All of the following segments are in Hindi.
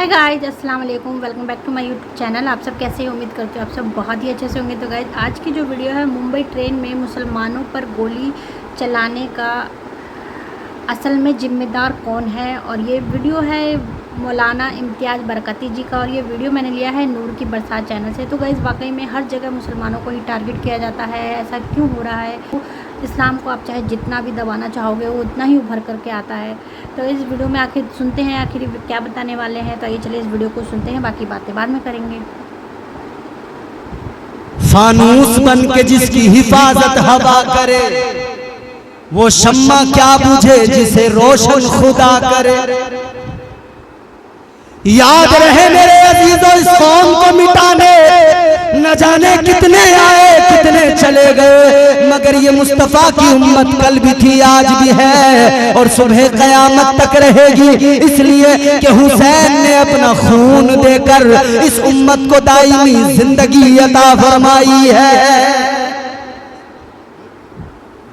हाय गाइज, अस्सलाम वालेकुम, welcome back to my YouTube channel. आप सब कैसे हैं? उम्मीद करते हो आप सब बहुत ही अच्छे से होंगे। तो गाइज आज की जो वीडियो है, मुंबई ट्रेन में मुसलमानों पर गोली चलाने का असल में ज़िम्मेदार कौन है, और ये वीडियो है मौलाना इम्तियाज़ बरकती जी का, और ये वीडियो मैंने लिया है नूर की बरसात चैनल से। तो गाइज वाकई में हर जगह मुसलमानों को ही टारगेट किया जाता है, ऐसा क्यों हो रहा है? इस्लाम को आप चाहे जितना भी दबाना चाहोगे वो उतना ही उभर करके आता है। तो इस वीडियो में आखिर सुनते हैं आखिर क्या बताने वाले हैं। तो आइए चलिए इस वीडियो को सुनते हैं, बाकी बातें बाद में करेंगे। फानूस बन के जिसकी हिफाजत हवा करे, वो शम्मा क्या बुझे जिसे रोशन खुदा करे। याद रहे मेरे अजीजों, इस कौम को मिटाने न जाने कितने आए कितने चले गए, मगर ये मुस्तफा की उम्मत कल भी थी, आज भी है और सुबह कयामत तक रहेगी। इसलिए कि हुसैन ने अपना खून देकर इस उम्मत को दायमी जिंदगी अता फरमाई है।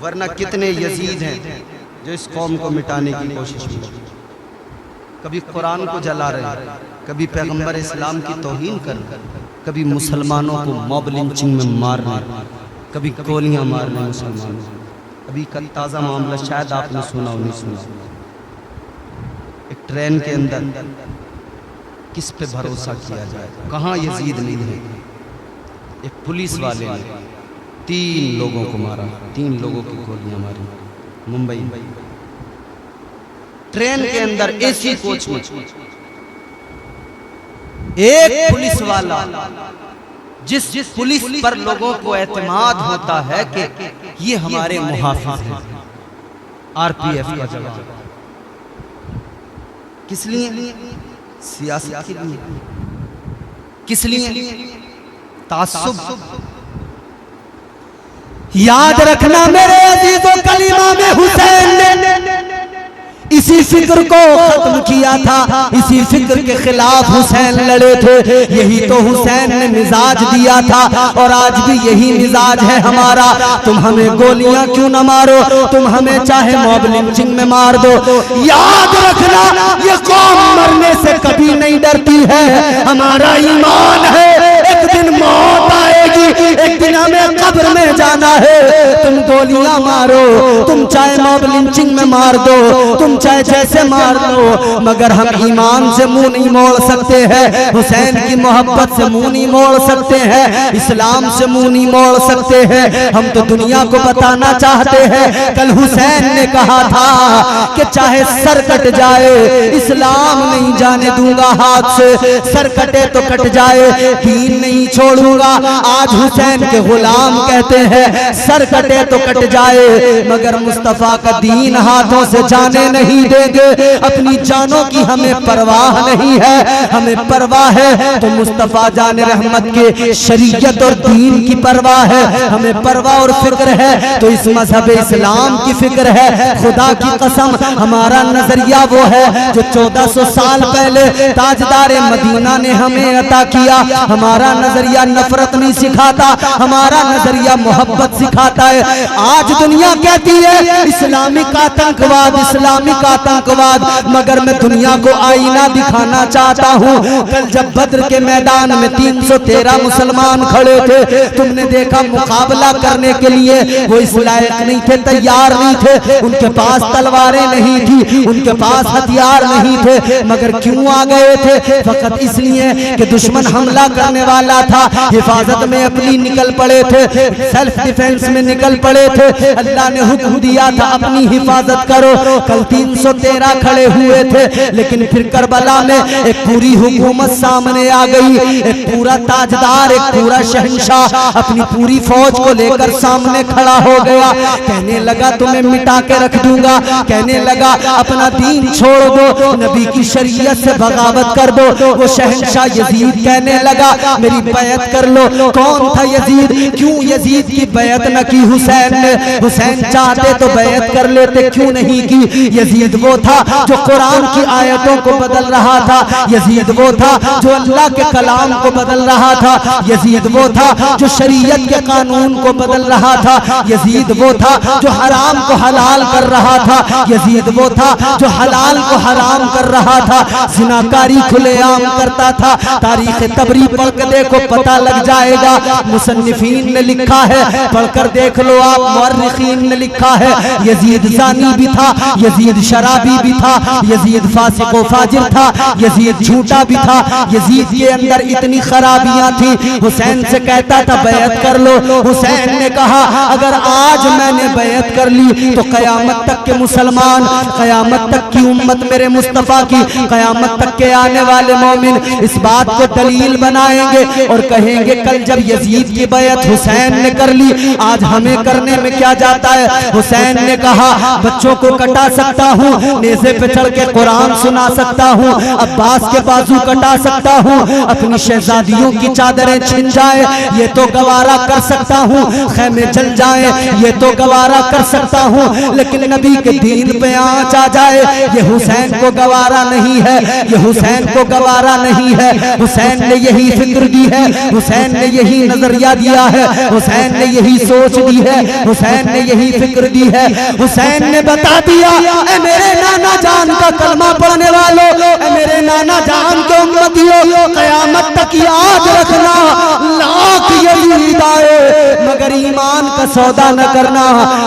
वरना कितने यजीद हैं जो इस कौम को मिटाने की कोशिश की, कभी कुरान को जला रहे, कभी पैगंबर इस्लाम की तौहीन कर, कभी मुसलमानों को मॉब लिंचिंग में मारना, कभी गोलियां मारने मुसलमानों। अभी का ताज़ा मामला शायद आपने सुना हो, नहीं सुना। एक ट्रेन के अंदर किस पे भरोसा किया जाए, कहाँ यजीद नहीं है। एक पुलिस वाले ने 3 लोगों को मारा, 3 लोगों की गोलियां मारी मुंबई ट्रेन के अंदर, एसी कोच में। एक पुलिस वाला, जिस पुलिस पर लोगों को एतमाद होता है कि ये हमारे मुहाफिज हैं, आरपीएफ का जवान। किस लिए? सियासत के लिए। किस लिए? तासुब। याद रखना मेरे अजीजों, कलीमा में हुसैन ने इसी फिक्र को खत्म किया था, इसी फिक्र के खिलाफ हुसैन लड़े थे। यही तो हुसैन ने मिजाज दिया था, और आज भी यही मिजाज है हमारा। तुम हमें गोलियां क्यों न मारो, तुम हमें चाहे मॉब लिंचिंग में मार दो। याद रखना, ये कौम मरने से कभी नहीं डरती है। हमारा ईमान है एक दिन मौत आएगी, एक दिन हमें कब्र में जाना है। तुम गोलियां मारो, तुम चाहे मॉब लिंचिंग में मार दो, तुम चाहे जैसे मार लो, मगर हम ईमान से मुंह नहीं मोड़ सकते हैं, हुसैन की मोहब्बत से मुंह नहीं मोड़ सकते हैं, इस्लाम से मुंह नहीं मोड़ सकते हैं। हम तो दुनिया को बताना चाहते हैं। कल हुसैन ने कहा था कि चाहे सर कट जाए, इस्लाम नहीं जाने दूंगा हाथ से। सर कटे तो कट जाए, दीन नहीं छोड़ूंगा। आज हुसैन के गुलाम कहते हैं सर कटे तो कट जाए, मगर मुस्तफा का दीन हाथों से जाने नहीं देंगे। अपनी जानों की हमें परवाह नहीं है, हमें परवाह है तो मुस्तफा जान रहमत के शरीयत और दीन की परवाह है। हमें परवाह और फिक्र है तो इस मजहब इस्लाम की फिक्र है। खुदा की कसम, हमारा नजरिया वो है जो 1400 साल पहले ताजदार मदीना ने हमें अता किया। हमारा नजरिया नफरत नहीं सिखाता, हमारा नजरिया मोहब्बत सिखाता है। आज दुनिया कहती है इस्लामिक आतंकवाद, इस्लामिक आतंकवाद, मगर मैं दुनिया को आईना दिखाना चाहता हूँ। कल जब बद्र के मैदान में 313 मुसलमान खड़े थे, तुमने देखा मुकाबला करने के लिए वो इस लायक नहीं थे, तैयार नहीं थे। उनके पास तलवारें नहीं थी, उनके पास हथियार नहीं थे, मगर क्यों आ गए थे? फकत इसलिए कि दुश्मन हमला करने वाला था। हिफाजत में अपनी निकल पड़े थे, सेल्फ डिफेंस में निकल पड़े थे। अल्लाह ने हुक्म दिया था अपनी हिफाजत करो। कल 313 खड़े हुए थे, लेकिन फिर करबला में एक पूरी हुकूमत सामने आ गई। एक पूरा ताजदार, एक पूरा शहंशाह अपनी पूरी फौज को लेकर सामने खड़ा हो गया। कहने लगा तुम्हें मिटा के रख दूंगा, कहने लगा अपना दीन छोड़ दो, नबी की शरीयत से बगावत कर दो। वो शहंशाह यजीद कहने लगा मेरी बैत कर लो। कौन था यजीद, क्यों यजीद की बैत न की हुसैन ने? हुसैन चाहते तो बैत कर लेते, क्यों नहीं की? यजीद वो था जो कुरान की आयतों को बदल रहा था, यजीद वो था जो अल्लाह के कलाम को बदल रहा था, यजीद वो था जो शरीयत के कानून को बदल रहा था, यजीद वो था जो हराम को हलाल कर रहा था, यजीद वो था जो हलाल को हराम कर रहा था, जिनाकारी खुलेआम करता था। तारीख तबरी पढ़ के देखो, पता लग जाएगा। मुसन्निफीन ने लिखा है, पढ़कर देख लो आप। मुअर्रिखीन ने लिखा है, यजीद ज़ानी भी था, यजीद शराबी भी था, यजीद फासिक व फाजिर था, यजीद झूठा भी था, यजीद के अंदर इतनी खराबियां थी। हुसैन से कहता था बैत कर लो, हुसैन ने कहा अगर आज मैंने बैत कर ली तो कयामत तक के मुसलमान, कयामत तक की उम्मत मेरे मुस्तफ़ा की, कयामत तक के आने वाले मोमिन इस बात को दलील बनाएंगे और कहेंगे कल जब यजीद की बैत हुसैन ने कर ली, आज हमें करने में क्या जाता है। हुसैन ने कहा बच्चों को कटा सकता हूँ, नेज़े पे चढ़ के कुरान सुना सकता हूँ, अब्बास के बाजू कटा सकता हूँ, अपनी शहजादियों की चादरें छिन जाए ये तो गवारा कर सकता हूँ, खैमे जल जाए ये तो गवारा कर सकता हूँ, लेकिन नबी के दीन पे आँच आ जाए ये हुसैन को गवारा नहीं है, ये हुसैन को गवारा नहीं है। हुसैन ने यही फिक्र दी है, हुसैन ने यही नजरिया दिया है, हुसैन ने यही सोच दी है, हुसैन ने यही फिक्र दी है। हुसैन ने बता दिया ए मेरे नाना जान का कलमा पढ़ने वालों, ए मेरे नाना जान के उम्मतियों, कयामत तक याद रखना लाख यजीद आए मगर ईमान का सौदा न करना।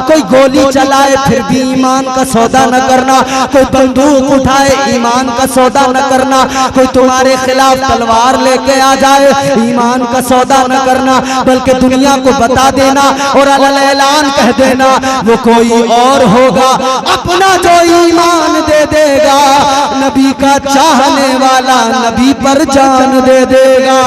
कोई गोली चलाए फिर भी ईमान का सौदा न करना, कोई बंदूक उठाए ईमान का सौदा न करना, कोई तुम्हारे खिलाफ तलवार लेके आ जाए ईमान का सौदा न करना, बल्कि दुनिया को बता देना और ऐलान कह देना वो कोई और होगा, अपना जो ईमान दे देगा, नबी का चाहने वाला नबी पर जान दे देगा।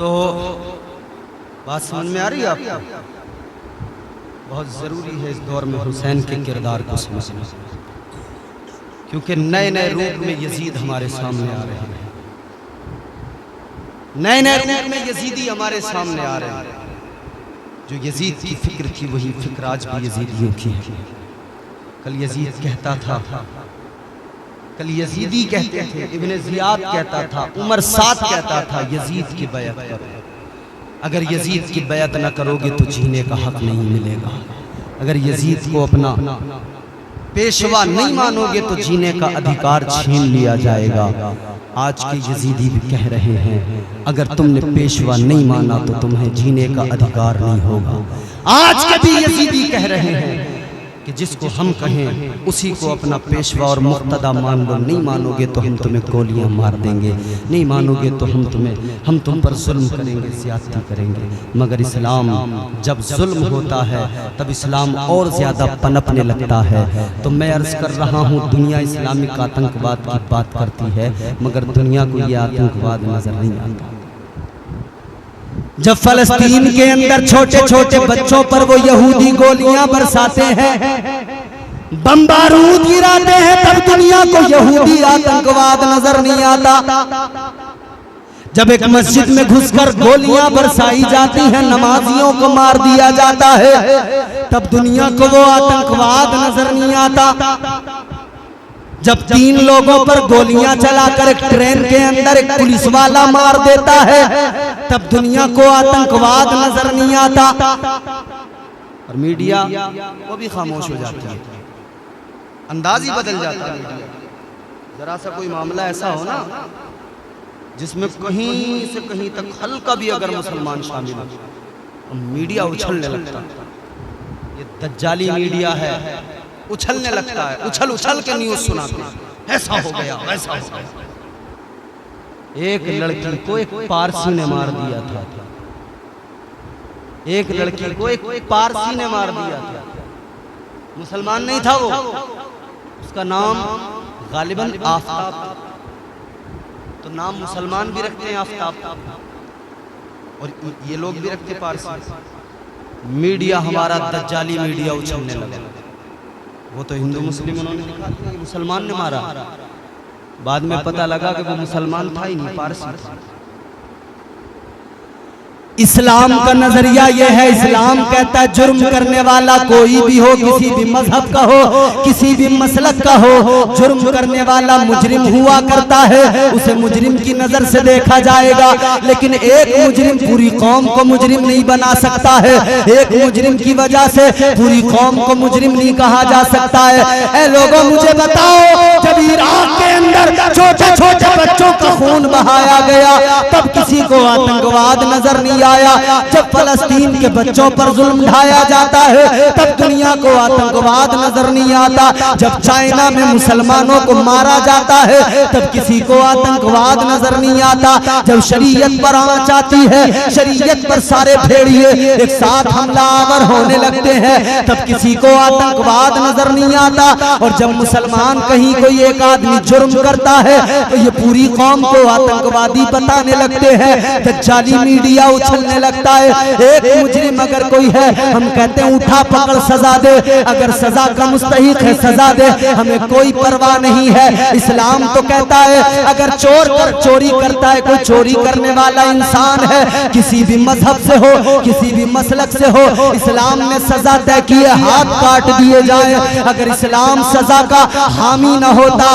तो बात समझ में आ रही है आपको? बहुत ज़रूरी है इस दौर में हुसैन के किरदार को समझना, क्योंकि नए नए रूप में यजीद हमारे सामने आ रहे हैं, नए नए रूप में यजीदी हमारे सामने आ रहे हैं। जो यजीद की फिक्र थी वही फिक्र आज भी यजीदियों की है। कल यजीद कहता था, कल यजीदी कहते थे, इब्ने ज़ियाद कहता था, उमर साद कहता था यजीद की बैत करो, अगर यजीद की बैत न करोगे तो जीने का हक नहीं मिलेगा, अगर यजीद को अपना पेशवा नहीं मानोगे तो जीने का अधिकार छीन लिया जाएगा। आज के यजीदी भी कह रहे हैं अगर तुमने पेशवा नहीं माना तो तुम्हें जीने का अधिकार नहीं होगा। आज के भी यजीदी कह रहे हैं कि जिसको हम कहें उसी को अपना पेशवा और मुक्तदा मान लो, नहीं मानोगे तो हम तुम्हें गोलियां मार देंगे, नहीं मानोगे तो हम तुम पर जुल्म करेंगे, ज़्यादती करेंगे। मगर इस्लाम जब जुल्म होता है तब इस्लाम और ज़्यादा पनपने लगता है। तो मैं अर्ज़ कर रहा हूँ दुनिया इस्लामिक आतंकवाद की बात करती है मगर दुनिया को ये आतंकवाद नजर नहीं आता। जब फलस्तीन के अंदर छोटे छोटे बच्चों पर वो यहूदी गोलियां बरसाते हैं, बम बारूद गिराते हैं, तब दुनिया को यहूदी आतंकवाद नजर नहीं आता। जब एक मस्जिद में घुसकर गोलियां बरसाई जाती हैं, नमाजियों को मार दिया जाता है, तब दुनिया को वो आतंकवाद नजर नहीं आता। जब 3 लोगों पर गोलियां चलाकर एक ट्रेन के अंदर एक पुलिस वाला मार देता है तब दुनिया को आतंकवाद नजर नहीं आता। और मीडिया वो भी खामोश हो जाती है, अंदाज ही बदल जाता है। जरा सा कोई मामला ऐसा हो ना जिसमें कहीं से कहीं तक हल्का भी अगर मुसलमान शामिल हो तो मीडिया उछलने लगता है। ये दज्जाली मीडिया है, उछलने लगता है, उछल उछल के न्यूज सुनाते हैं, ऐसा हो गया वैसा हो गया। एक लड़की को एक पारसी ने मार दिया था, एक लड़की को एक पारसी ने मार दिया था, मुसलमान नहीं था वो, उसका नाम गालिबन आफताब। तो नाम मुसलमान भी रखते हैं आफ्ताब, और ये लोग भी रखते पारसी। मीडिया हमारा दज्जाली मीडिया उछलने लगा। वो तो हिंदू मुस्लिम उन्होंने दिखा दिया, मुसलमान ने मारा। बाद में पता लगा कि वो मुसलमान था ही नहीं, पारसी। इस्लाम का नजरिया यह है, इस्लाम कहता है जुर्म करने वाला कोई भी हो, किसी भी मजहब का हो, किसी भी मसलक का हो, जुर्म करने वाला मुजरिम हुआ करता है, उसे मुजरिम की नजर से देखा जाएगा। लेकिन एक मुजरिम पूरी कौम को मुजरिम नहीं बना सकता है, एक मुजरिम की वजह से पूरी कौम को मुजरिम नहीं कहा जा सकता है। ऐ लोगों मुझे बताओ, जब इराक के अंदर छोटे छोटे बच्चों का खून बहाया गया तब किसी को आतंकवाद नजर नहीं आया। जब फलस्तीन के बच्चों पर जुल्म ढाया जाता है तब दुनिया को आतंकवाद नजर नहीं आता। जब चाइना में मुसलमानों को मारा जाता है तब किसी को आतंकवाद नजर नहीं आता। जब शरीयत पर आंच आती है, शरीयत पर सारे भेड़िए एक साथ हमलावर होने लगते हैं तब किसी को आतंकवाद नजर नहीं आता। और जब मुसलमान कहीं कोई एक आदमी जुर्म करता है तो ये पूरी कौम को आतंकवादी बताने लगते हैं, दज्जाली मीडिया उछलने लगता है। एक मुजरिम अगर कोई है, हम कहते हैं उठा पकड़ सजा दे, अगर सजा का मुस्तहिक है सजा दे, हमें कोई परवाह नहीं है। इस्लाम तो कहता है अगर चोरी करता है, कोई चोरी करने वाला इंसान है, किसी भी मजहब से हो, किसी भी मसलक से हो, इस्लाम ने सजा तय की है, हाथ काट दिए जाए। अगर इस्लाम सजा का हामी न होता,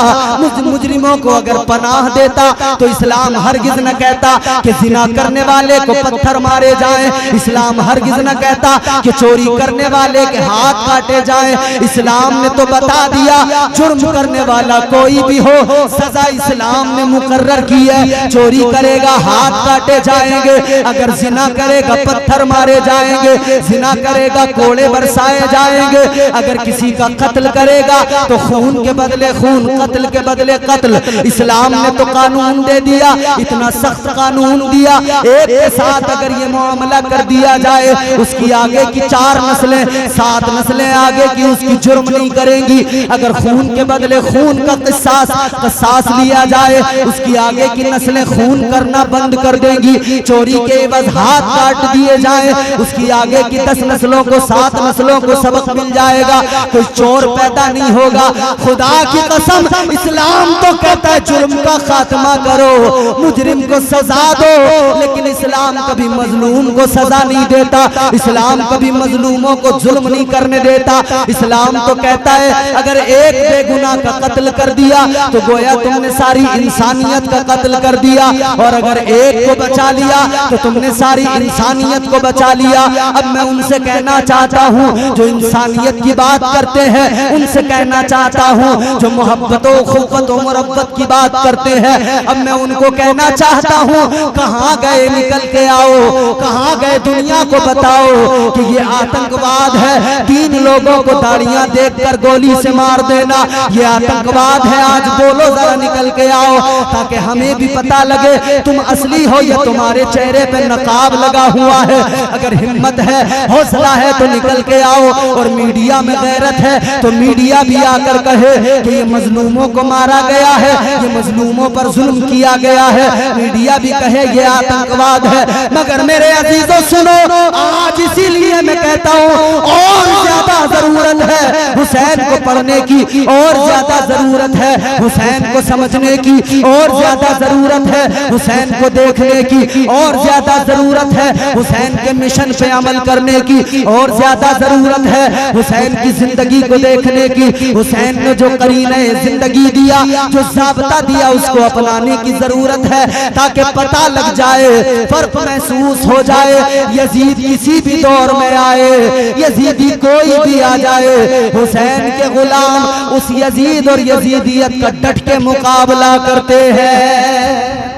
मुजरिमों को अगर पनाह देता, तो इस्लाम हरगिज न कहता कि जिना करने वाले को पत्थर मारे जाएं। इस्लाम हरगिज न कहता कि चोरी करने वाले के हाथ काटे जाएं। इस्लाम ने तो बता दिया जुर्म करने वाला कोई भी हो, सजा इस्लाम ने मुकर्रर की है। चोरी करेगा हाथ काटे जाएंगे, अगर जिना करेगा पत्थर मारे जाएंगे, जिना करेगा कोड़े बरसाए जाएंगे, अगर किसी का कत्ल करेगा तो खून के बदले खून, कत्ल के बदले कत्ल। इस्लाम ने तो कानून दे दिया, इतना सख्त कानून दिया, एक के साथ अगर ये मामला कर दिया जाए उसकी आगे की 4 नस्लें 7 नस्लें आगे की उसकी जुर्म नहीं करेंगी। अगर खून के बदले खून का किसास लिया जाए, उसकी आगे की नस्लें खून करना बंद कर देंगी। चोरी के एवज हाथ काट दिए जाए, उसकी आगे की 10 नस्लों को 7 नस्लों को सबक मिल जाएगा, कोई चोर पैदा नहीं होगा। खुदा की कसम, इस्लाम तो कहता है जुर्म का खात्मा करो, मुजरिम को सजा दो, लेकिन इस्लाम कभी मजलूम को सजा नहीं देता, इस्लाम कभी मजलूमों को जुल्म नहीं करने देता। इस्लाम तो कहता है अगर एक बेगुनाह का कत्ल कर दिया तो गोया तुमने सारी इंसानियत का कत्ल कर दिया, और अगर एक को बचा लिया तो तुमने सारी इंसानियत को बचा लिया। अब मैं उनसे कहना चाहता हूँ जो इंसानियत की बात करते हैं, उनसे कहना चाहता हूँ जो मोहब्बत खुफ़त और मुरब्बत की बात करते हैं, अब मैं उनको कहना चाहता हूँ कहाँ गए, निकल के आओ, कहाँ गए, दुनिया को बताओ कि ये आतंकवाद है। 3 लोगों को दाढ़ियां देखकर गोली से मार देना, ये आतंकवाद है। आज बोलो जरा, निकल के आओ, ताकि हमें भी पता लगे तुम असली हो या तुम्हारे चेहरे पे नकाब लगा हुआ है। अगर हिम्मत है, हौसला है तो निकल के आओ। और मीडिया में गैरत है तो मीडिया भी आकर कहे कि ये मजलूमों को मारा गया है, ये मजलूमों पर जुल्म किया गया है, मीडिया भी कहे ये आतंकवाद है। मगर मेरे अजीजों सुनो, आज इसीलिए मैं कहता हूँ और ज्यादा जरूरत है हुसैन को पढ़ने की, और ज्यादा जरूरत है हुसैन को समझने की, और ज्यादा जरूरत है हुसैन को देखने की, और ज्यादा जरूरत है हुसैन के मिशन पे अमल करने की, और ज्यादा जरूरत है हुसैन की जिंदगी को देखने की। हुसैन ने जो करीने जिंदगी दिया, जो ज़ाब्ता दिया, उसको अपनाने की जरूरत है, ताकि पता लग जाए, फर्क महसूस हो जाए। यजीद किसी भी दौर में आए, यजीदी कोई भी आ जाए, हुसैन के गुलाम उस यजीद और यजीदियत का डट के मुकाबला करते हैं।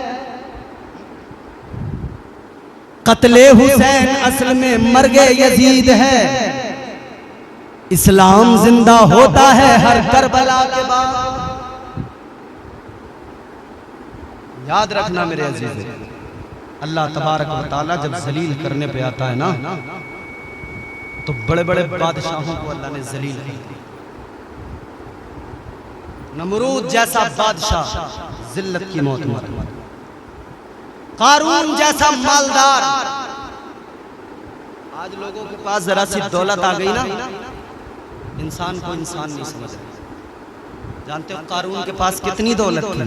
कत्ले हुसैन असल में मर्गे यजीद है, इस्लाम जिंदा होता है हर करबला के बाद। याद रखना मेरे अजीज, अल्लाह तबारक व तआला जब जलील करने पे आता है ना, तो बड़े बड़े बादशाहों को अल्लाह ने जलील कर दिया। नमरूद जैसा बादशाह जिल्लत की मौत मरा, कारून जैसा मालदार। आज लोगों के पास जरा सी दौलत आ गई ना, इंसान को इंसान नहीं समझ रहे। जानते हो कारून के पास कितनी दौलत थी?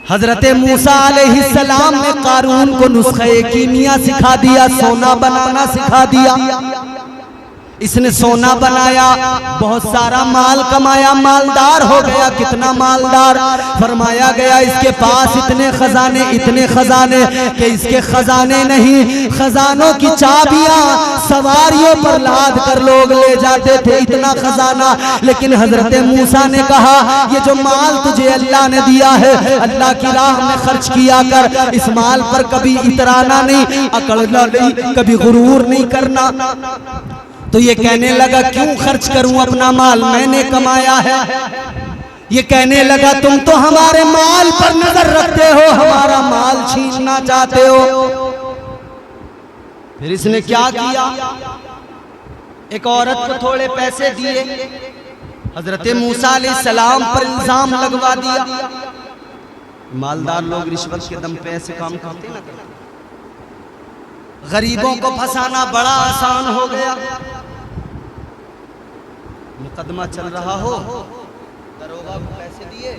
हजरत मूसा अलैहिस्सलाम ने कारून को नुस्खे कीमिया सिखा दिया, सोना बनाना सिखा दिया। इसने सोना बनाया, बहुत सारा माल कमाया, मालदार हो गया। कितना मालदार? फरमाया गया इसके पास इतने खजाने कि इसके खजाने नहीं, खजानों की चाबियां सवारियों पर लाद कर लोग ले जाते थे, इतना खजाना। लेकिन हजरत मूसा ने कहा ये जो माल तुझे अल्लाह ने दिया है, अल्लाह की राह में खर्च किया कर। इस माल पर कभी इतराना नहीं, अकड़ना नहीं, कभी गुरूर नहीं करना। तो ये कहने लगा क्यों खर्च करूं अपना माल, मैंने कमाया है। ये कहने लगा तुम तो हमारे माल पर नजर रखते हो, हमारा माल छीनना चाहते हो। फिर इसने क्या किया? एक औरत को थोड़े पैसे दिए, हजरत मूसा अलैहिस्सलाम पर इल्जाम लगवा दिया। मालदार लोग रिश्वत के दम पे ऐसे काम करते ना। गरीबों को फंसाना बड़ा आसान हो गया। मुकदमा चल रहा हो, दरोगा को पैसे दिए,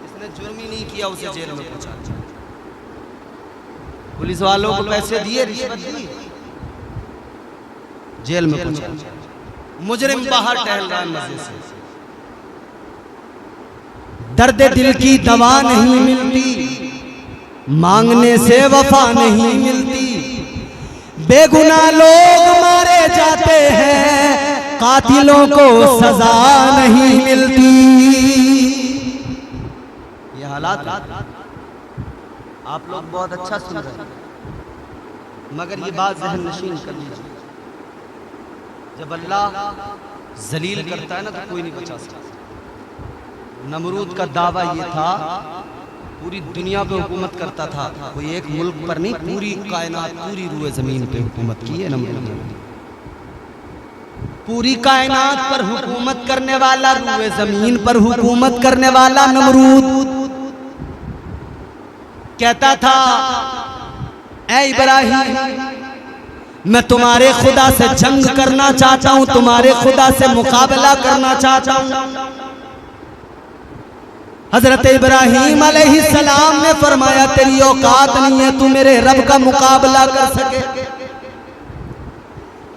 इसने जुर्म ही नहीं किया, उसे जेल में पहुंचा। पुलिस वालों को पैसे दिए, रिश्वत दी, जेल में पहुंचा। मुजरिम बाहर टहल रहा है मजे से। दर्द दिल की दवा नहीं मिलती, मांगने से वफा नहीं मिलती। बेगुनाह लोग मारे जाते हैं, कातिलों को सजा नहीं मिलती। ये हालात आप लोग बहुत अच्छा सुन रहे हैं, मगर ये बात ज़हन नशीन कर लीजिए। जब अल्लाह जलील करता है ना तो कोई नहीं बचा सकता। नमरूद का दावा ये था पूरी दुनिया पे हुकूमत करता था, कोई एक मुल्क पर नहीं, पूरी कायनात, पूरी रूए जमीन पे हुकूमत की है नमरूद ने। पूरी कायनात पर हुकूमत करने वाला, रूए जमीन पर हुकूमत करने वाला नमरूद कहता था ऐ इब्राहिम मैं तुम्हारे खुदा से जंग करना चाहता हूं, तुम्हारे खुदा से मुकाबला करना चाहता हूं। हजरत इब्राहिम अलैहिस्सलाम ने फरमाया तेरी औकात नहीं है तू मेरे रब का मुकाबला कर सके।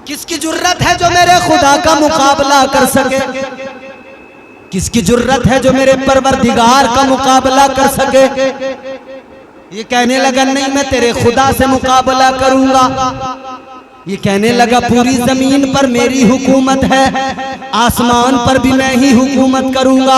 किसकी जुर्रत है जो मेरे खुदा का मुकाबला कर सके? किसकी जुर्रत है जो मेरे परवरदिगार का मुकाबला कर सके? ये कहने लगा नहीं मैं तेरे खुदा से मुकाबला करूंगा। ये कहने लगा पूरी जमीन पर मेरी हुकूमत है, आसमान पर भी मैं ही हुकूमत करूंगा।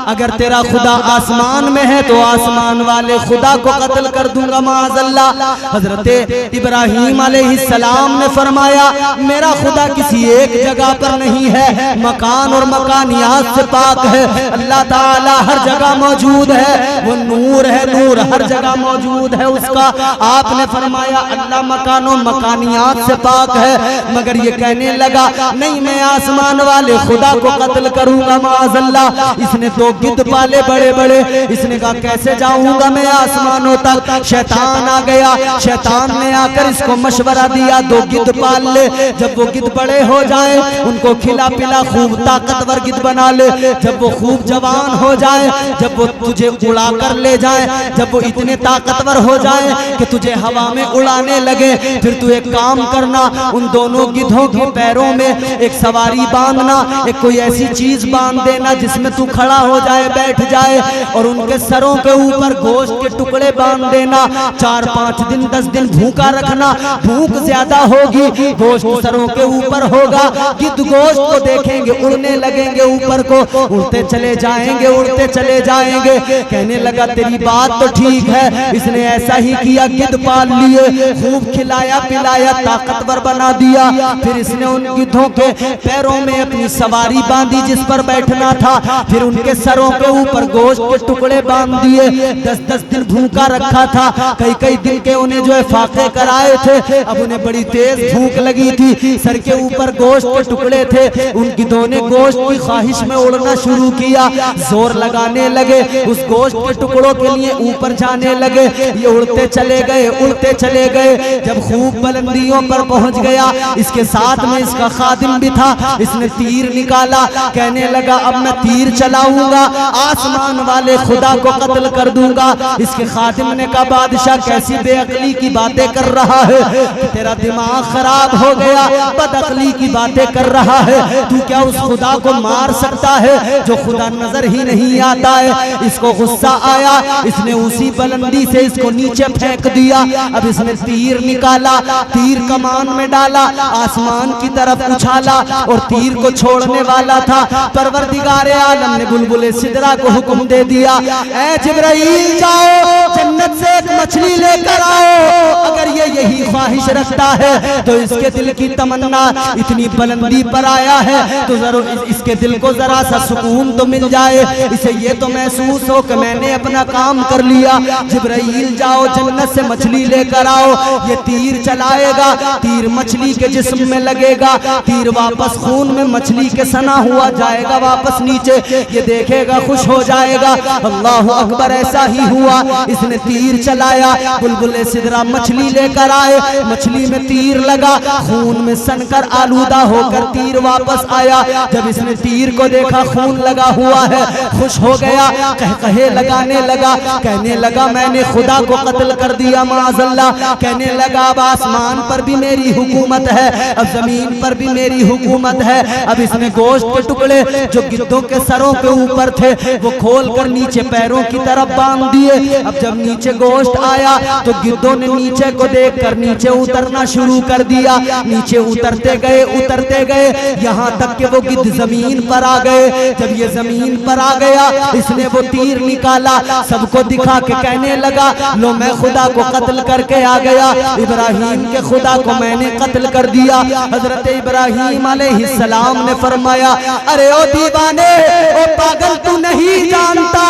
अगर तेरा खुदा आसमान में है तो आसमान वाले खुदा को कत्ल कर दूंगा माअज़ल्लाह। हजरत इब्राहिम अलैहिस्सलाम ने फरमाया मेरा खुदा किसी एक जगह पर नहीं है, मकान और मकानियात से पाक है। अल्लाह ताला हर जगह मौजूद है, वो नूर है, नूर हर जगह मौजूद है उसका। आपने फरमाया अल्लाह मकानों मकानियात से है, मगर ये कहने लगा नहीं मैं आसमान वाले खुदा को कत्ल करूंगा माअज़ल्लाह। इसने दो गिद्ध पाले बड़े बड़े, इसने कहा कैसे जाऊंगा मैं आसमानों तक। शैतान आ गया, शैतान ने आकर इसको मशवरा दिया दो गिद्ध पाल ले, जब वो गिद्ध बड़े हो जाए उनको खिला पिला खूब ताकतवर गिद्ध बना ले। जब वो खूब जवान हो जाए, जब वो तुझे उड़ा कर ले जाए, जब वो इतने ताकतवर हो जाए कि तुझे हवा में उड़ाने लगे, फिर तू एक काम करना उन दोनों गिद्धों के पैरों में एक सवारी बांधना, एक कोई ऐसी चीज बांध देना जिसमें तू खड़ा हो जाए, बैठ जाए, और उनके सरों के ऊपर गोश्त के टुकड़े बांध देना। 4-5 दिन 10 दिन भूखा रखना, भूख ज्यादा होगी गोश्त सरों के ऊपर होगा, गिद्ध गोश्त को देखेंगे उड़ने लगेंगे ऊपर को, उड़ते चले जाएंगे, उड़ते चले जाएंगे। कहने लगा तेरी बात तो ठीक है। इसने ऐसा ही किया, गिद्ध पाल लिए, खूब खिलाया पिलाया, ताकत ताकतवर बना दिया। फिर इसने उन गिद्धों के पैरों में अपनी सवारी बांधी जिस पर बैठना था। फिर उनके सरों के ऊपर गोश्त के टुकड़े बांध दिए। 10-10 दिन भूखा रखा था। कई दिन के उन्हें जो है फाके कराए थे। अब उन्हें बड़ी तेज भूख लगी थी। सर के ऊपर गोश्त के टुकड़े थे। उन गिद्धों ने गोश्त की ख्वाहिश में उड़ना शुरू किया। जोर लगाने लगे, उस गोश्त के टुकड़ों के लिए ऊपर जाने लगे। ये उड़ते चले गए, उड़ते चले गए। जब खूब बुलंदियों पर पहुंच गया, इसके साथ में इसका खादिम भी था। इसने तीर निकाला, कहने लगा अब मैं तीर चलाऊंगा, आसमान वाले खुदा को कत्ल कर दूंगा। इसके खादिम ने कहा बादशाह कैसी बेअक्ली की बातें कर रहा है, तेरा दिमाग खराब हो गया, बदअक्ली की बातें कर रहा है। तू क्या उस खुदा को मार सकता है जो खुदा नजर ही नहीं आता है। इसको गुस्सा आया, इसने उसी बुलंदी से इसको नीचे फेंक दिया। अब इसने तीर निकाला, तीर कमान में डाला, आसमान की तरफ उछाला और तीर को छोड़ने वाला था। परवरदिगारे आलम ने बुलबुले सिदरा को हुक्म दे दिया, ऐ जिब्राइल जाओ जन्नत से एक मछली लेकर आओ। अगर ये यही ख्वाहिश रखता है तो इसके दिल की तमन्ना इतनी बुलंदी पर आया है तो जरूर इसके दिल को जरा सा सुकून तो मिल जाए, इसे ये तो महसूस हो कि मैंने अपना काम कर लिया। जिब्राइल जाओ जन्नत से मछली लेकर आओ। ये तीर चलाएगा, तीर मछली के जिस्म में लगेगा, तीर वापस खून में मछली के सना हुआ जाएगा वापस नीचे। ये देखेगा, खुश हो जाएगा। अल्लाह अकबर, ऐसा ही हुआ। इसने तीर चलाया, बुलबुले सिदरा मछली लेकर आए। मछली में तीर लगा, खून में सनकर आलूदा होकर तीर वापस आया। जब इसने तीर को देखा खून लगा हुआ है, खुश हो गया, कहे लगाने लगा, कहने लगा मैंने खुदा को कत्ल कर दिया माअज़ल्लाह। कहने लगा अब आसमान पर भी मेरी हुकूमत है, अब जमीन पर भी मेरी हुकूमत है। अब इसने गोश्त के टुकड़े जो गिद्धों के सरों के ऊपर थे वो खोल कर नीचे पैरों की तरफ बांध दिए। अब जब नीचे गोश्त आया तो गिद्धों ने नीचे को देखकर नीचे उतरना शुरू कर दिया। नीचे उतरते गए यहाँ तक कि वो गिद्ध जमीन पर आ गए। जब ये जमीन पर आ गया, इसने वो तीर निकाला, सबको दिखा के कहने लगा लो मैं खुदा को कत्ल करके आ गया। इब्राहिम के खुदा को मैंने कत्ल कर दिया। हजरत इब्राहिम अलैहिस्सलाम ने फरमाया अरे ओ दीवाने, ओ पागल, तू नहीं जानता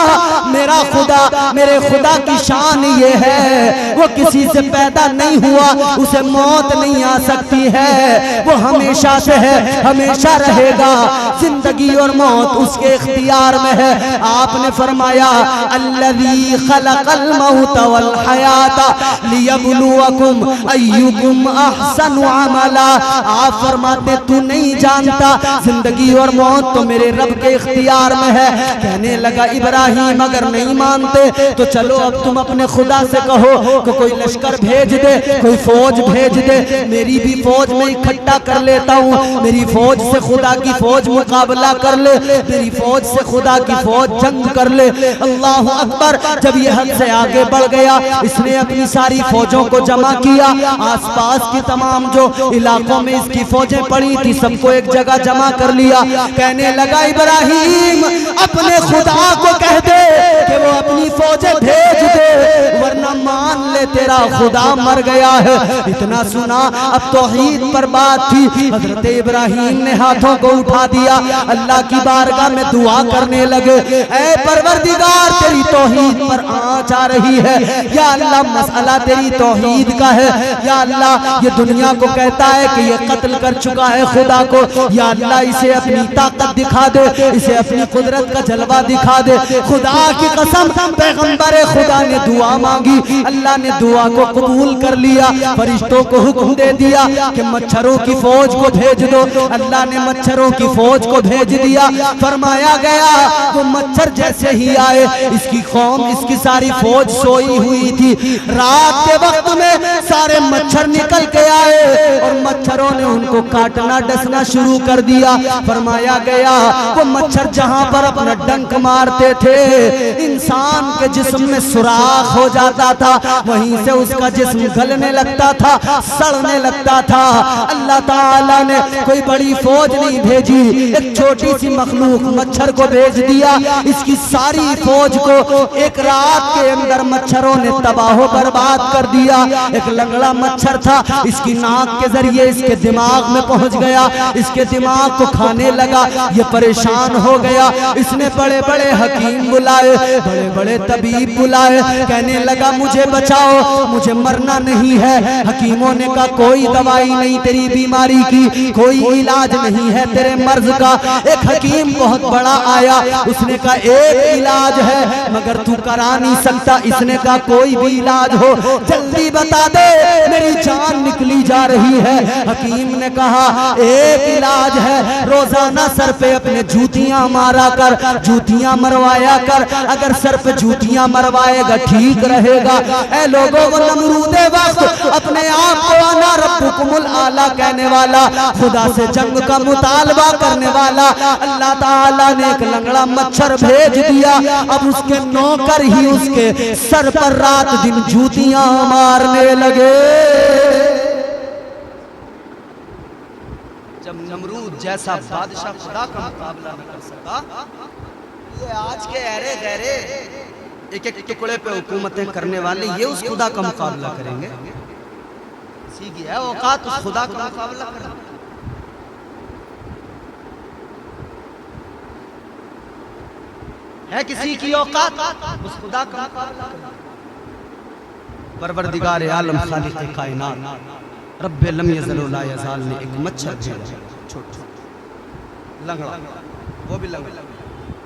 मेरा खुदा, मेरे खुदा की शान ये है वो किसी से पैदा नहीं हुआ, उसे मौत नहीं आ सकती है, वो हमेशा से है, हमेशा रहेगा। जिंदगी और मौत उसके इख्तियार में है। आपने फरमाया अल्लज़ी खलक़ल मौत वल हयाता लियब्लुवकुम अय्युकुम अहसनु अमला। आप फरमाते तू नहीं जानता जिंदगी और मौत तो मेरे रब के इख्तियार में है। कहने लगा इब्राहिम अगर नहीं मानते तो चलो अब तुम अपने खुदा से कहो कि कोई लश्कर भेज दे, कोई फौज भेज दे, मेरी भी फौज में इकट्ठा कर लेता हूँ, मेरी फौज से खुदा की फौज मुकाबला कर ले, मेरी फौज से खुदा की फौज जंग कर ले। अल्लाह अकबर। जब ये हद से आगे बढ़ गया, इसने अपनी सारी फौजों को जमा किया। आसपास की तमाम जो इलाकों में इसकी फौजें पड़ी थी सबको एक जगह जमा कर लिया। कहने लगा इब्राहिम अपने खुदा को कह दे कि वो अपनी फौजें भेज दे, वरना मान ले तेरा खुदा मर गया है। इतना सुना, अब तौहीद पर बात थी। हजरत इब्राहिम ने हाथों को उठा दिया, अल्लाह की बारगाह में दुआ करने लगे, ऐ परवरदिगार तेरी तौहीद पर आँच आ रही है, या अल्लाह मसला तेरी तौहीद का है, या अल्लाह ये दुनिया को कहता है कि ये कत्ल कर चुका है खुदा को, या अल्लाह इसे अपनी ताकत दिखा दे, इसे अपनी कुदरत का जलवा दिखा दे। खुदा की कसम पैगंबर खुदा ने दुआ मांगी, अल्लाह ने दुआ को कबूल कर लिया। फरिश्तों को हुक्म दे दिया कि मच्छरों की फौज को भेज दो। अल्लाह ने मच्छरों की फौज को भेज दिया। फरमाया गया वो मच्छर जैसे ही आए, इसकी कौम, इसकी सारी फौज सोई हुई थी। रात के वक्त में सारे मच्छर निकल के आए और मच्छरों ने उनको काटना डसना शुरू कर दिया। फरमाया गया वो मच्छर जहां पर अपना डंक मारते थे इंसान के जिस्म में सुराख हो जाता था, वहीं वहीं से उसका जिस्म गलने लगता था, सड़ने लगता था। अल्लाह ताला ने कोई बड़ी फौज नहीं भेजी, एक छोटी सी मखलूक मच्छर को भेज दिया। इसकी सारी फौज को एक रात के अंदर मच्छरों ने तबाह बर्बाद कर दिया। एक लंगड़ा मच्छर था, इसकी नाक के जरिए इसके दिमाग में पहुंच गया, इसके दिमाग को खाने लगा। ये परेशान हो गया। इसने बड़े बड़े हकीम बुलाए, बड़े बड़े तबीब बुलाए, कहने लगा मुझे बचाओ, मुझे मरना नहीं है। हकीमों ने कहा कोई दवाई नहीं तेरी बीमारी की, कोई इलाज नहीं है तेरे मर्ज का। एक हकीम बहुत बड़ा आया, उसने कहा एक इलाज है मगर तू करा नहीं सकता। इसने कहा कोई भी इलाज हो जल्दी बता दे, मेरी जान निकली जा रही है। हकीम ने कहा एक इलाज है, रोजाना सर पे अपने जूतियां मारा कर, जूतियां मरवाया कर। अगर सर पे जूतियां मरवाएगा ठीक रहेगा। ऐ लोगों को नमरूदे वक्त अपने आप को आना रब्बुकुमुल आला कहने वाला, खुदा से जंग का मुतालबा करने वाला अल्लाह ताला ने एक लंगड़ा मच्छर भेज दिया। अब उसके नौकर ही उसके सर पर रात दिन जूतियां मारने लगे। जब नमरूद जैसा बादशाह खुदा का मुकाबला न कर सका, ये आज के अरे गहरे एक एक टुकड़े पे हुकूमतें करने वाले ये उस खुदा का मुकाबला करेंगे। सीखी है औकात उस खुदा का मुकाबला करना। है किसी की औकात उस खुदा का मुकाबला करना। परवरदिगार आलम खालिक कायनात रब्बे लम यज़ल व ला यज़ाल ने एक मच्छर भेजा, छोटा लंगड़ा, वो भी लंगड़ा।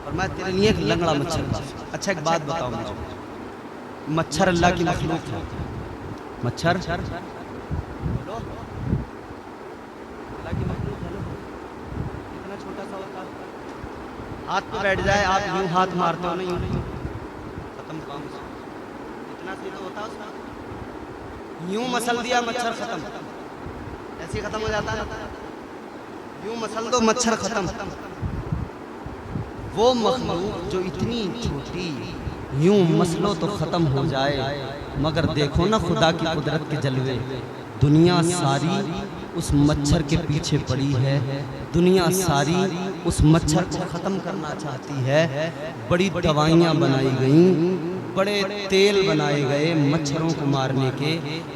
और मैं तेरे लिए एक लंगड़ा मच्छर का। अच्छा एक बात बताओ मुझे, मच्छर अल्लाह की मखलूक है। मच्छर बोलो अल्लाह की मखलूक है। इतना छोटा सा होता है, हाथ पे बैठ जाए आप यूं हाथ मारते हो ना, यूं खत्म काम। इतना सी तो होता है उसका, यूं मसल दिया मच्छर खत्म, ऐसे खत्म हो जाता है। यूं मसल दो मच्छर खत्म। वो मखलूक जो इतनी छोटी यूं मसलो तो खत्म हो जाए, मगर देखो ना खुदा की कुदरत के जलवे। दुनिया सारी उस मच्छर के पीछे पड़ी है, दुनिया सारी उस मच्छर को खत्म करना चाहती है। बड़ी दवाइयाँ बनाई गईं, बड़े तेल बनाए गए मच्छरों को मारने के,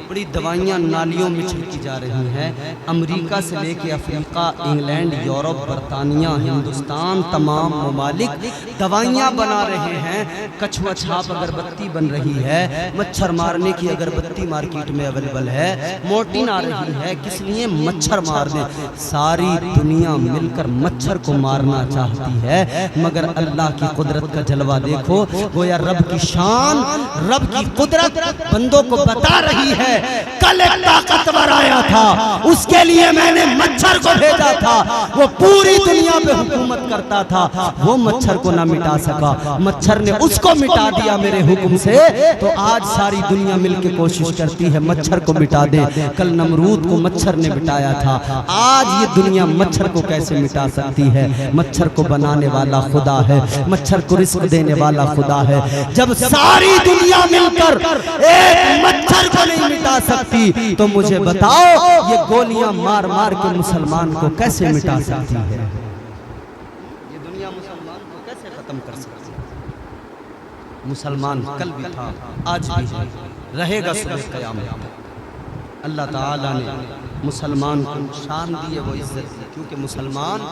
बड़ी दवाइयाँ नालियों में छिड़की जा रही हैं। अमेरिका से लेके अफ्रीका, इंग्लैंड, यूरोप, बरतानिया, हिंदुस्तान, तमाम ममालिक दवाइयाँ बना रहे हैं। कछुआ छाप अगरबत्ती बन रही है, मच्छर मारने की अगरबत्ती मार्केट में अवेलेबल है। मोर्टीन आ रही है, किस लिए? मच्छर मारने। सारी दुनिया मिलकर मच्छर को मारना चाहती है, मगर अल्लाह की कुदरत का जलवा देखो। गोया रब की शान, रब की कुदरत बंदों को बता रही है। कल एक ताकतवर आया था, उसके लिए मैंने मच्छर को भेजा था। वो पूरी दुनिया पे हुकूमत करता था, वो मच्छर को ना मिटा सका, मच्छर ने उसको मिटा दिया मेरे हुक्म से। तो आज सारी दुनिया मिलकर कोशिश करती है मच्छर को मिटा दे। कल नमरूद को मच्छर ने मिटाया था, आज ये दुनिया मच्छर को कैसे मिटा सकती है? मच्छर को बनाने वाला खुदा है, मच्छर को रिस्क देने वाला खुदा है। जब सारी दुनिया मिलकर एक मच्छर को नहीं मिटा सकती, तो मुझे बताओ ये गोलियां मार मार के मुसलमान को कैसे मिटा सकती है? ये दुनिया मुसलमान को कैसे खत्म कर सकती है? मुसलमान कल भी था, आज भी है, रहेगा सुबह क़यामत। अल्लाह ताला ने मुसलमान को शान दी है, वो इज्जत दी, क्योंकि मुसलमान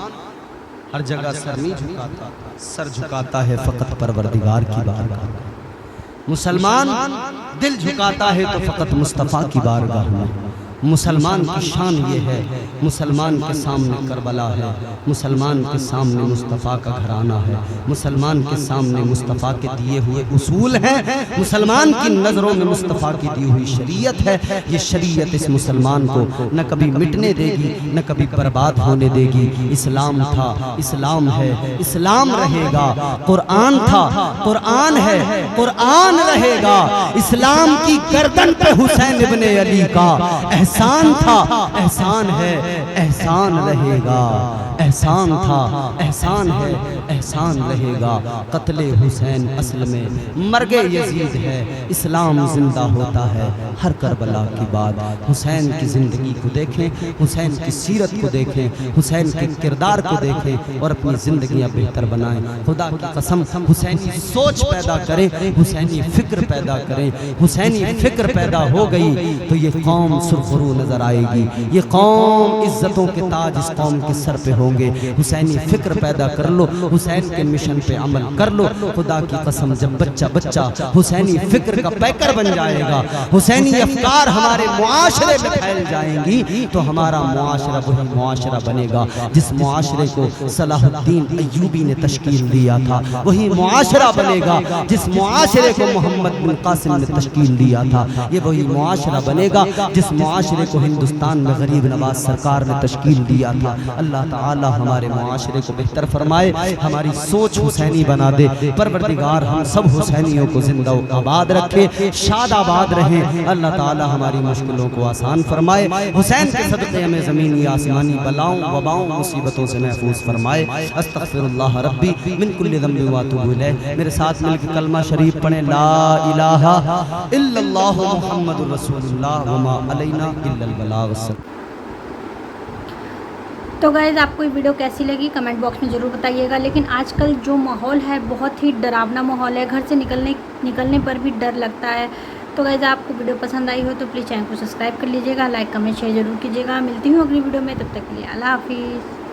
हर जगह सर नहीं झुकाता, सर झुकाता है फ़कत परवरदिगार की बारगाह में। मुसलमान दिल झुकाता है तो फ़कत मुस्तफ़ा की बारगाह में। मुसलमान की शान ये है, मुसलमान के सामने करबला है, मुसलमान के सामने मुस्तफ़ा का घराना है, मुसलमान के सामने मुस्तफ़ा के दिए हुए उसूल हैं, मुसलमान की नज़रों में मुस्तफ़ा की दी हुई शरीयत है। ये शरीयत इस मुसलमान को न कभी मिटने देगी, न कभी बर्बाद होने देगी। इस्लाम था, इस्लाम है, इस्लाम रहेगा। कुरान था, कुरान है, कुरान रहेगा। इस्लाम की गर्दन पे हुसैन इब्ने अली का एहसान था, एहसान है, एहसान रहेगा। एहसान था, एहसान है, एहसान रहेगा। कत्ले हुसैन असल में मर्गे यजीद है, इस्लाम जिंदा होता है हर करबला की बात। हुसैन की ज़िंदगी को देखें, हुसैन की सीरत को देखें, हुसैन के किरदार को देखें और अपनी ज़िंदगियाँ बेहतर बनाएं। खुदा की कसम हुसैनी सोच पैदा करें, हुसैनी फ़िक्र पैदा करें। हुसैनी फ़िक्र पैदा हो गई तो ये कौम सुरखरू नज़र आएगी, ये कौम इज़्ज़तों के ताज इस कौम के सर पे होंगे। हुसैनी फ़िक्र पैदा कर लो, हुसैन के मिशन पे अमल कर लो। खुदा की कसम जब बच्चा बच्चा हुसैनी फ़िक्र का पैकर बन जाएगा, हुसैनी अफ़कार हमारे मुआशरे में फैल जाएंगी तो हमारा मुआशरा वही मुआशरा बनेगा जिस मुआशरे को सलाहुद्दीन अय्यूबी ने तश्कील दिया था। वही मुआशरा बनेगा जिस मुआशरे को मोहम्मद बिन कासिम ने तश्कील दिया था। ये वही मुआशरा बनेगा जिस मुआशरे को हिंदुस्तान में गरीब नवाज सरकार ने तश्कील दिया था। अल्लाह ताला हमारे मुआशरे को बेहतर फरमाए, हमारी सोच हुसैनी बना दे। परवरदिगार हम सब हुसैनियों को जिंदा आबाद रखे, शाद आबाद रहें। अल्लाह ताला हमारी मुश्किलों को आसान फरमाए। हुसैन के सदक़े हमें ज़मीनी आसमानी बलाओं वबाओं मुसीबतों से महफूज फरमाए। अस्तग़फिरुल्लाह रब्बी मिन कुल्लि ज़ंबि व अतूबु इलैह। मेरे साथ मिलकर कलमा शरीफ पढ़ें, ला इलाहा इल्लल्लाहु मुहम्मदुर रसूलुल्लाह व मा अलैना इल्लल बलाग। तो गाइज़ आपको ये वीडियो कैसी लगी कमेंट बॉक्स में ज़रूर बताइएगा। लेकिन आजकल जो माहौल है बहुत ही डरावना माहौल है, घर से निकलने पर भी डर लगता है। तो गाइज़ आपको वीडियो पसंद आई हो तो प्लीज़ चैनल को सब्सक्राइब कर लीजिएगा, लाइक कमेंट शेयर ज़रूर कीजिएगा। मिलती हूँ अगली वीडियो में, तब तक के लिए अल्लाह हाफिज़।